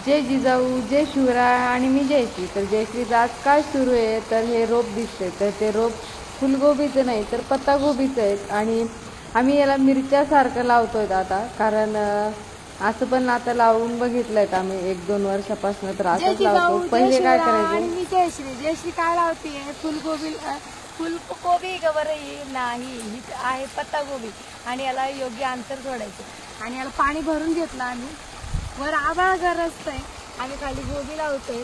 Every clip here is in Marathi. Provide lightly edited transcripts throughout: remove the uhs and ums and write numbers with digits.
जय जिजाऊ, जय शिवराय आणि मी जयश्री. तर जयश्रीचं आज काय सुरू आहे तर हे रोप दिसते तर ते रोप फुलगोबीचं नाही तर पत्तागोबीचं आहेत आणि आम्ही याला मिरच्यासारखं लावतोय आता. कारण असं पण आता लावून बघितलंय आम्ही 1-2 वर्षापासून. तर असंच लावतो. पहिले काय करायचं, मी जयश्री काय लावते फुलगोबी. फुलगोबी गवरही नाही, ही आहे पत्तागोबी आणि याला योग्य अंतर सोडायचं आणि याला पाणी भरून घेतलं आम्ही. वर आभाळ गरजतंय आणि खाली गोबी लावतोय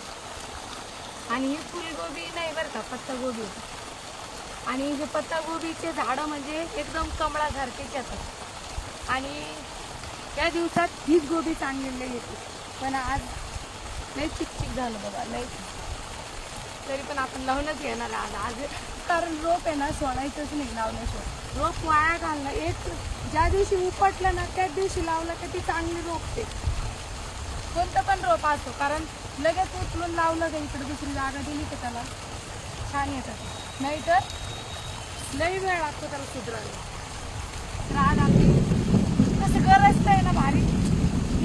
आणि ही फुलगोबी नाही बरं का, पत्तागोबी. आणि हे पत्तागोबीचे झाडं म्हणजे एकदम कमळासारखेच येतात आणि या दिवसात हीच गोबी चांगली येते. पण आज लय चिकचिक झालं बाबा, लय. तरी पण आपण लावूनच घेणार आज कारण रोप आहे ना सोडायचंच नाही लावल्याशिवाय. रोप वाया घालणं, एक ज्या दिवशी उपटलं ना त्याच दिवशी लावलं की ती चांगली रोपते. कोणतं पण रोप असो, कारण लगेच उचलून लावलं का इकडे दुसरी जागा दिली तर त्याला छान येतात. नाहीतर लई वेळ लागतो त्याला सुधारायला. राग आमची कसं गरजतंय ना भारी,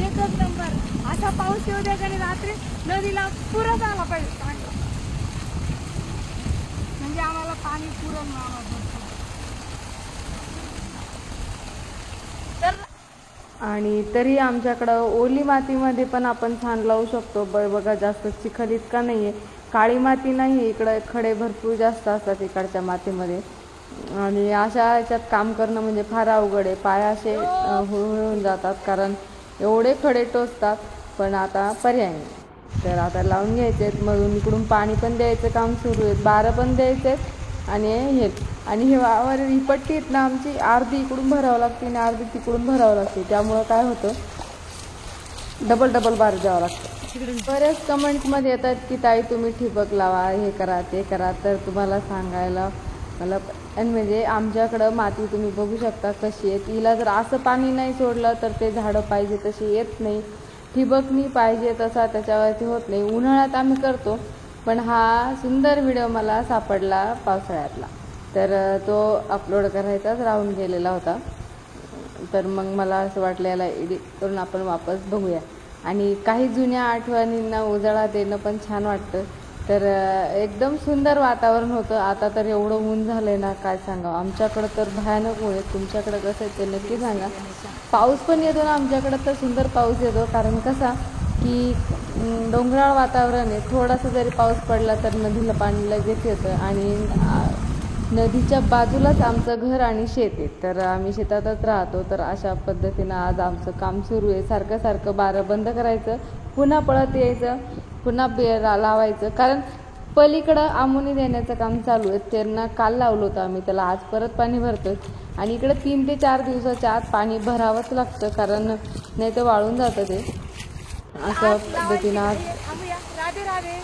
एकच नंबर. असा पाऊस येऊ द्या आणि रात्री नदीला पुरच आला पाहिजे चांगला, म्हणजे आम्हाला पाणी पुरण तर. आणि तरी आमच्याकडं ओली मातीमध्ये पण आपण छान लावू शकतो. बघा जास्त चिखल इतका नाही आहे, काळी माती नाही आहे इकडं, खडे भरपूर जास्त असतात इकडच्या मातीमध्ये. आणि अशा ह्याच्यात काम करणं म्हणजे फार अवघड आहे. पाय असे हुळहुळून जातात कारण एवढे खडे टोचतात. पण आता पर्याय नाही, तर आता लावून घ्यायचे आहेत. मधून इकडून पाणी पण द्यायचं काम सुरू आहे, बारं पण द्यायचे आहेत. आणि हे वावर ही पट्टी आहेत ना आमची, अर्धी इकडून भरावं लागते आणि अर्धी तिकडून भरावं लागते. त्यामुळं काय होतं, डबल बार द्यावं लागतं. बरेच कमेंट्समध्ये येतात की ताई तुम्ही ठिबक लावा, हे करा ते करा. तर तुम्हाला सांगायला मला म्हणजे आमच्याकडं माती तुम्ही बघू शकता कशी आहे. तिला जर असं पाणी नाही सोडलं तर ते झाडं पाहिजे तशी येत नाही. ठिबकनी पाहिजे तसा त्याच्यावरती होत नाही. उन्हाळ्यात आम्ही करतो, पण हा सुंदर व्हिडिओ मला सापडला पावसाळ्यातला, तर तो अपलोड करायचाच राहून गेलेला होता. तर मग मला असं वाटलं याला एडिट करून आपण वापस बघूया आणि काही जुन्या आठवणींना उजाळा देणं पण छान वाटतं. तर एकदम सुंदर वातावरण होतं. आता तर एवढं ऊन झालंय ना काय सांगा. आमच्याकडं तर भयानक ऊन आहे. तुमच्याकडं कसं आहे ते नक्की सांगा. पाऊस पण येतो ना आमच्याकडं, तर सुंदर पाऊस येतो. कारण कसा की डोंगराळ वातावरण आहे. थोडासा जरी पाऊस पडला तर नदीला पाणी लगेच येतं आणि नदीच्या बाजूलाच आमचं घर आणि शेत आहे. तर आम्ही शेतातच राहतो. तर अशा पद्धतीनं आज आमचं काम सुरू आहे. सारखं बारं बंद करायचं, पुन्हा पळत यायचं, पुन्हा लावायचं. कारण पलीकडं आमुनी देण्याचं काम चालू आहे. त्यांना काल लावलं होतं आम्ही, त्याला आज परत पाणी भरतो. आणि इकडं 3 ते 4 दिवसाच्या आत पाणी भरावंच लागतं, कारण नाही तर वाळून जातं ते. अशा पद्धतीनं आज राधे राधे.